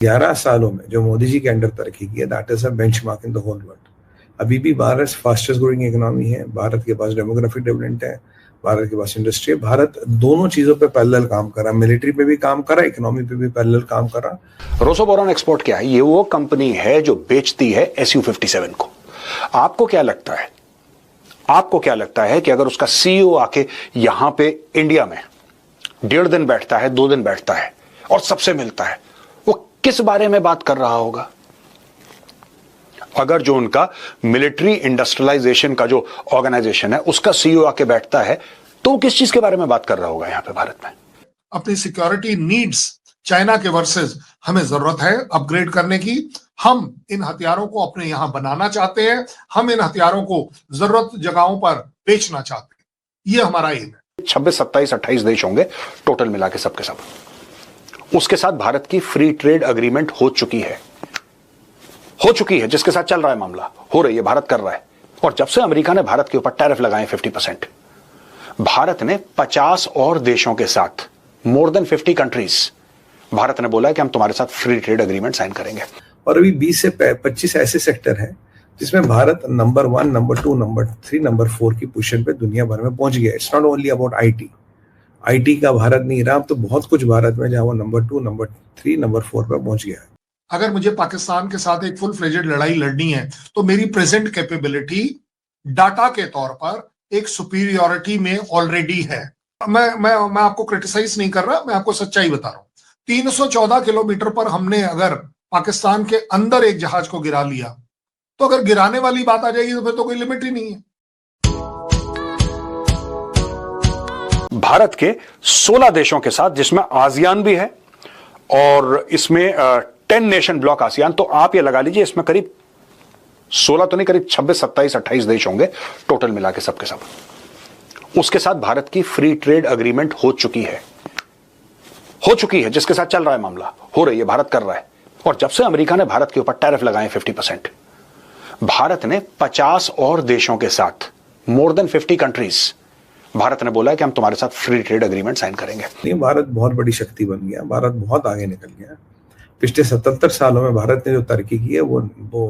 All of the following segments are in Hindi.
11 सालों में जो मोदी जी के अंडर तरक्की की है, that is a benchmark in the whole world. अभी भी भारत फास्टेस्ट ग्रोइंग इकोनॉमी है, भारत के पास डेमोग्राफिक डेवलपमेंट है, भारत के पास इंडस्ट्री है। भारत दोनों चीजों पे पैरेलल काम कर रहा है, मिलिट्री पे भी काम कर रहा है, इकोनॉमी पे भी पैरेलल काम कर रहा है। रोसोबोरॉन एक्सपोर्ट क्या है? ये वो कंपनी है जो बेचती है SU-57 को। आपको क्या लगता है, कि अगर उसका CEO आके यहां पे इंडिया में 1.5 दिन बैठता है, 2 दिन बैठता है और सबसे मिलता है, वो किस बारे में बात कर रहा होगा? अगर जो उनका मिलिट्री इंडस्ट्रियलाइजेशन का जो ऑर्गेनाइजेशन है उसका CEO आके बैठता है तो किस चीज के बारे में बात कर रहा होगा यहां पे भारत में? अपनी सिक्योरिटी नीड्स चाइना के वर्सेस हमें जरूरत है अपग्रेड करने की। हम इन हथियारों को अपने यहां बनाना चाहते हैं, हम इन हथियारों को जरूरत जगहों पर बेचना चाहते हैं, ये हमारा एम है। 26, 27, 28 देश होंगे टोटल मिला के सबके सब। उसके साथ भारत की फ्री ट्रेड अग्रीमेंट हो चुकी है, जिसके साथ चल रहा है मामला, हो रही है, भारत कर रहा है। और जब से अमेरिका ने भारत के ऊपर टैरिफ लगाए 50%, भारत ने 50 और देशों के साथ, मोर देन 50 कंट्रीज, भारत ने बोला है कि हम तुम्हारे साथ फ्री ट्रेड अग्रीमेंट साइन करेंगे। और अभी 20 से 25 ऐसे सेक्टर हैं जिसमें Bharat number 1, number 2, number 3, number 4 की पोजीशन पे दुनिया भर में पहुंच गया। It's not only about IT का भारत नहीं रहा, अब तो बहुत कुछ भारत में जहां वो नंबर 2, नंबर 3, नंबर 4 पे पहुंच गया है। अगर मुझे पाकिस्तान के साथ एक फुल फ्लेजेड लड़ाई लड़नी है तो मेरी प्रेजेंट कैपेबिलिटी डाटा के तौर पर एक सुपीरियोरिटी में ऑलरेडी है। मैं आपको क्रिटिसाइज नहीं कर रहा, मैं आपको सच्चाई बता रहा हूं। 314 किलोमीटर पर हमने अगर पाकिस्तान के अंदर एक जहाज को गिरा लिया तो अगर गिराने वाली बात आ जाएगी तो फिर तो कोई लिमिट ही नहीं है। भारत के 16 देशों के साथ, जिसमें आसियान भी है और इसमें 10 नेशन ब्लॉक आसियान, तो आप ये लगा लीजिए इसमें करीब 16 तो नहीं, करीब 26, 27, 28 देश होंगे टोटल मिला के सबके सब। उसके साथ भारत की फ्री ट्रेड अग्रीमेंट हो चुकी है, जिसके साथ चल रहा है मामला, हो रही है, भारत कर रहा है। और जब से अमेरिका ने भारत के ऊपर टैरिफ लगाए 50%, भारत ने 50 और देशों के साथ, मोर देन 50 कंट्रीज, भारत ने बोला है कि हम तुम्हारे साथ फ्री ट्रेड अग्रीमेंट साइन करेंगे। भारत बहुत बड़ी शक्ति बन गया, भारत बहुत आगे निकल गया। पिछले 77 सालों में भारत ने जो तरक्की की है वो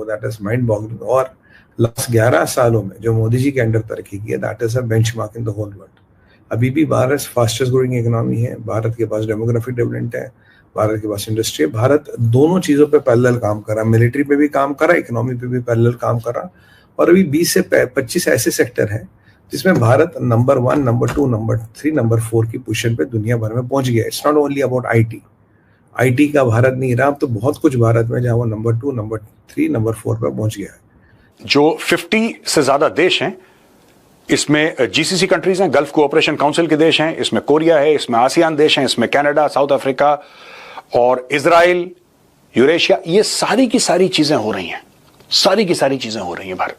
दैट इज माइंड बॉगलिंग। और लास्ट 11 सालों में जो मोदी जी के अंडर तरक्की की है, that is a benchmark in the whole world. अभी भी भारत फास्टेस्ट ग्रोइंग इकोनॉमी है, भारत के पास डेमोग्राफिक डेवलपमेंट है, भारत के पास इंडस्ट्री है। भारत दोनों चीजों पे पैरेलल काम कर रहा है, मिलिट्री पे भी काम कर रहा है, इकोनॉमी पे भी पैरेलल काम कर रहा है। और अभी 20 से 25 ऐसे सेक्टर हैं जिसमें Bharat number 1, number 2, number 3, number 4 की पोजीशन पे दुनिया भर में पहुंच गया। It's not only about IT का भारत नहीं रहा, अब तो बहुत कुछ भारत में जहां वो नंबर 2, नंबर 3, नंबर 4 पे पहुंच गया है। जो 50 से ज्यादा देश हैं, इसमें GCC कंट्रीज हैं, गल्फ कोऑपरेशन काउंसिल के देश हैं, इसमें कोरिया है, इसमें आसियान देश हैं, इसमें कनाडा, साउथ अफ्रीका और इजराइल, यूरेशिया, ये सारी की सारी चीजें हो रही हैं, भारत।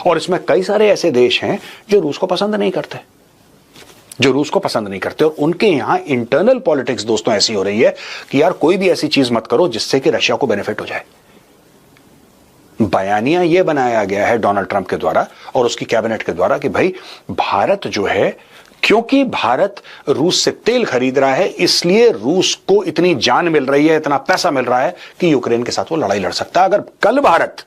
और इसमें कई सारे ऐसे देश हैं जो रूस को पसंद नहीं करते, और उनके यहां इंटरनल पॉलिटिक्स दोस्तों ऐसी हो रही है कि यार कोई भी ऐसी चीज मत करो जिससे कि रशिया को बेनिफिट हो जाए। बयानिया यह बनाया गया है डोनाल्ड ट्रंप के द्वारा और उसकी कैबिनेट के द्वारा कि भाई भारत जो है, क्योंकि भारत रूस से तेल खरीद रहा है, इसलिए रूस को इतनी जान मिल रही है, इतना पैसा मिल रहा है कि यूक्रेन के साथ वो लड़ाई लड़ सकता है। अगर कल भारत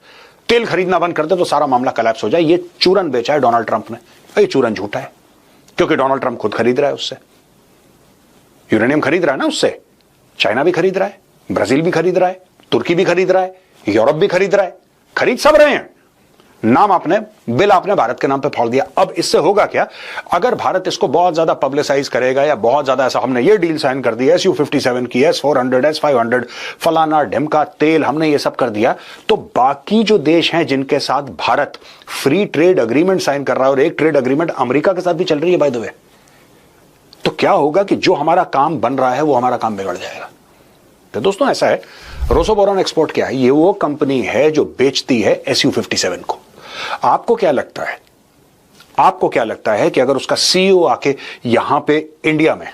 तेल खरीदना बंद कर दे तो सारा मामला कोलैप्स हो जाए। ये चूरन बेचा है डोनाल्ड ट्रंप ने, ये चूरन झूठा है, क्योंकि डोनाल्ड ट्रंप खुद खरीद रहा है उससे, यूरेनियम खरीद रहा है ना उससे, चाइना भी खरीद रहा है, ब्राजील भी खरीद रहा है, तुर्की भी खरीद रहा है, यूरोप भी खरीद रहा है, खरीद सब रहे हैं। बिल आपने भारत के नाम पे फोड़ दिया। अब इससे होगा क्या? अगर भारत इसको बहुत ज्यादा पब्लिसाइज करेगा या बहुत ज्यादा ऐसा, हमने ये डील साइन कर दी, SU-57 की, S-400, S-500, फलाना ढिमका तेल, हमने ये सब कर दिया, तो बाकी जो देश हैं जिनके साथ Bharat free trade agreement sign कर रहा है, और एक ट्रेड अग्रीमेंट अमेरिका के साथ भी चल रही है बाय द वे, तो क्या होगा कि जो हमारा काम बन रहा है वो हमारा काम बिगड़ जाएगा। तो दोस्तों ऐसा है, रोसोबोरॉन एक्सपोर्ट क्या है? ये वो कंपनी है जो बेचती है SU-57 को। आपको क्या लगता है कि अगर उसका CEO आके यहां पे इंडिया में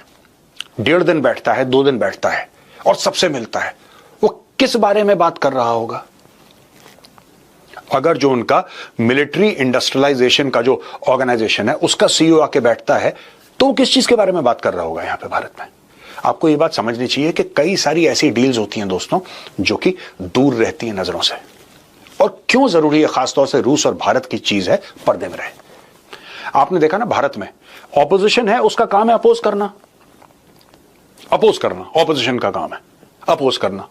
1.5 दिन बैठता है, 2 दिन बैठता है और सबसे मिलता है, वो किस बारे में बात कर रहा होगा? अगर जो उनका मिलिट्री इंडस्ट्रियलाइजेशन का जो ऑर्गेनाइजेशन है उसका CEO आके बैठता है तो किस चीज के बारे में बात कर रहा होगा यहां पे भारत में? आपको ये बात समझनी चाहिए कि कई सारी ऐसी डील्स होती हैं दोस्तों जो कि दूर रहती हैं नजरों से। और क्यों जरूरी है, खासतौर से रूस और भारत की चीज है, पर्दे में रहे। आपने देखा ना, भारत में ऑपोजिशन है, उसका काम है अपोज करना। ऑपोजिशन का काम है अपोज करना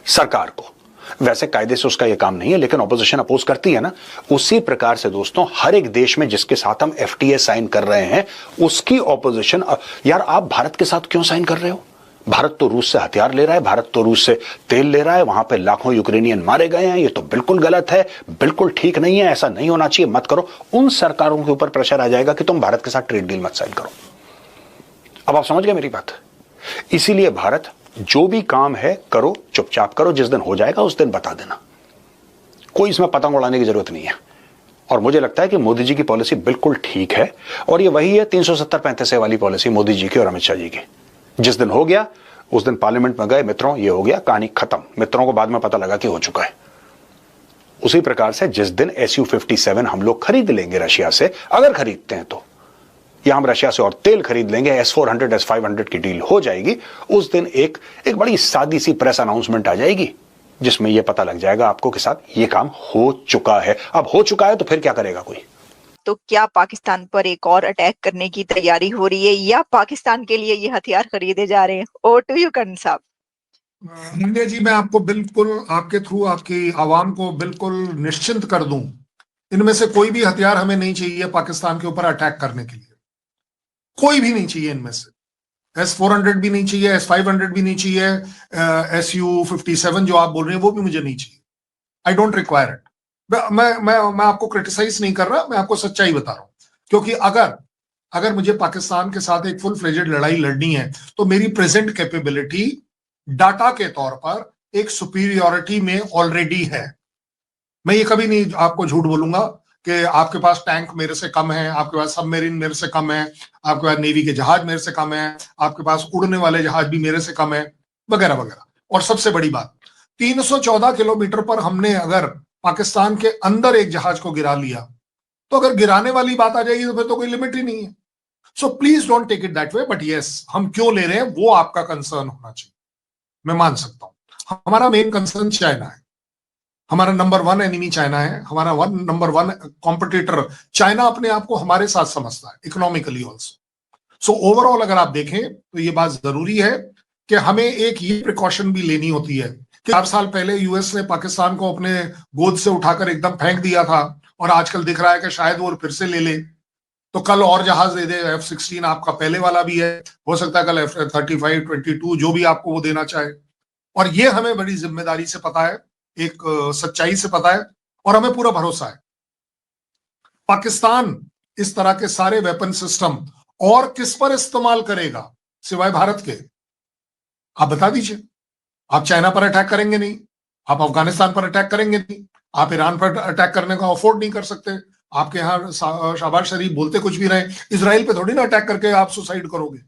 सरकार को। वैसे कायदे से उसका यह काम नहीं है, लेकिन ऑपोजिशन अपोज करती है ना। उसी प्रकार से दोस्तों हर एक देश में जिसके साथ हम एफटीए साइन कर रहे हैं उसकी ऑपोजिशन। यार आप भारत के साथ क्यों साइन कर रहे हो? भारत तो रूस से हथियार ले रहा है, भारत तो रूस से तेल ले रहा है, वहां पे लाखों यूक्रेनियन मारे गए हैं। ये तो बिल्कुल गलत है, बिल्कुल ठीक नहीं है, ऐसा नहीं होना चाहिए, मत करो। उन सरकारों के ऊपर प्रेशर आ जाएगा कि तुम भारत के साथ ट्रेड डील मत साइन करो। अब आप समझ गए मेरी बात? इसीलिए भारत जो भी काम है करो, चुपचाप करो, जिस दिन हो जाएगा उस दिन बता देना। कोई इसमें पतंग उड़ाने की जरूरत नहीं है। और मुझे लगता है कि मोदी जी की पॉलिसी बिल्कुल ठीक है, और ये वही है 370-35 वाली पॉलिसी मोदी जी की और अमित शाह जी की। जिस दिन हो गया उस दिन पार्लियामेंट में गए, मित्रों ये हो गया, कहानी खत्म। मित्रों को बाद में पता लगा कि हो चुका है। उसी प्रकार से जिस दिन SU-57 हम लोग खरीद लेंगे रशिया से, अगर खरीदते हैं तो, या हम रशिया से और तेल खरीद लेंगे, S-400 S-500 की डील हो जाएगी, उस दिन एक बड़ी सादी सी प्रेस अनाउंसमेंट आ जाएगी जिसमें यह पता लग जाएगा आपको के साथ ये काम हो चुका है। अब हो चुका है तो फिर क्या करेगा कोई? तो क्या पाकिस्तान पर एक और अटैक करने की तैयारी हो रही है, या पाकिस्तान के लिए ये हथियार खरीदे जा रहे हैं? ओवर टू यू कर्ण साहब। मुंडिया जी, मैं आपको बिल्कुल आपके थ्रू आपकी आवाम को बिल्कुल निश्चिंत कर दूं, इनमें से कोई भी हथियार हमें नहीं चाहिए पाकिस्तान के ऊपर अटैक करने के लिए। कोई भी नहीं चाहिए इनमें से। S-400 भी नहीं चाहिए, S-500 भी नहीं चाहिए, SU-57 जो आप बोल रहे हैं वो भी मुझे नहीं चाहिए। I don't require it. मैं आपको क्रिटिसाइज नहीं कर रहा, मैं आपको सच्चाई बता रहा हूं। क्योंकि अगर मुझे पाकिस्तान के साथ एक फुल फ्लेजेड लड़ाई लड़नी है तो मेरी प्रेजेंट कैपेबिलिटी डाटा के तौर पर एक सुपीरियोरिटी में ऑलरेडी है। मैं ये कभी नहीं आपको झूठ बोलूंगा कि आपके पास टैंक मेरे से कम है, आपके पास सबमरीन मेरे से कम है, आपके पास नेवी के जहाज मेरे से कम है, आपके पास उड़ने वाले जहाज भी मेरे से कम है, वगैरह वगैरह। और सबसे बड़ी बात, 314 किलोमीटर पर हमने अगर पाकिस्तान के अंदर एक जहाज को गिरा लिया, तो अगर गिराने वाली बात आ जाएगी तो फिर तो कोई लिमिट ही नहीं है। So please don't take it that way. But yes, हम क्यों ले रहे हैं वो आपका कंसर्न होना चाहिए, मैं मान सकता हूं। हमारा मेन कंसर्न चाइना है, हमारा नंबर 1 एनिमी चाइना है, हमारा नंबर 1 कॉम्पिटिटर चाइना अपने आप को हमारे साथ समझता है, इकोनॉमिकली ऑल्सो। सो ओवरऑल अगर आप देखें तो ये बात जरूरी है कि हमें एक ये प्रिकॉशन भी लेनी होती है कि 4 साल पहले यूएस ने पाकिस्तान को अपने गोद से उठाकर एकदम फेंक दिया था, और आजकल दिख रहा है कि शायद वो फिर से ले ले, तो कल और जहाज दे दे। F-16 आपका पहले वाला भी है, हो सकता है कल F-35, 22 जो भी आपको वो देना चाहे। और ये हमें बड़ी जिम्मेदारी से पता है, एक सच्चाई से पता है, और हमें पूरा भरोसा है पाकिस्तान इस तरह के सारे वेपन सिस्टम और किस पर इस्तेमाल करेगा सिवाय भारत के? आप बता दीजिए। आप चाइना पर अटैक करेंगे नहीं, आप अफगानिस्तान पर अटैक करेंगे नहीं, आप ईरान पर अटैक करने का अफोर्ड नहीं कर सकते। आपके यहाँ शहबाज शरीफ बोलते कुछ भी रहे, इजराइल पे थोड़ी ना अटैक करके आप सुसाइड करोगे।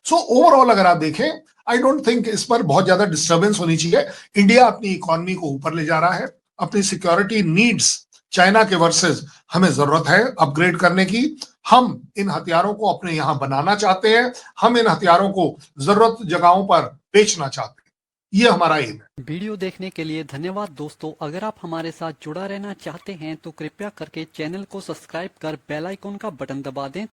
सो ओवरऑल अगर आप देखें, आई डोंट थिंक इस पर बहुत ज्यादा डिस्टर्बेंस होनी चाहिए। इंडिया अपनी इकोनॉमी को ऊपर ले जा रहा है, अपनी सिक्योरिटी नीड्स चाइना के वर्सेस हमें जरूरत है अपग्रेड करने की। हम इन हथियारों को अपने यहां बनाना चाहते हैं, हम इन हथियारों को जरूरत जगहों पर बेचना चाहते हैं, ये हमारा एम है। वीडियो देखने के लिए धन्यवाद दोस्तों। अगर आप हमारे साथ जुड़ा रहना चाहते हैं तो कृपया करके चैनल को सब्सक्राइब कर बेल आइकन का बटन दबा दें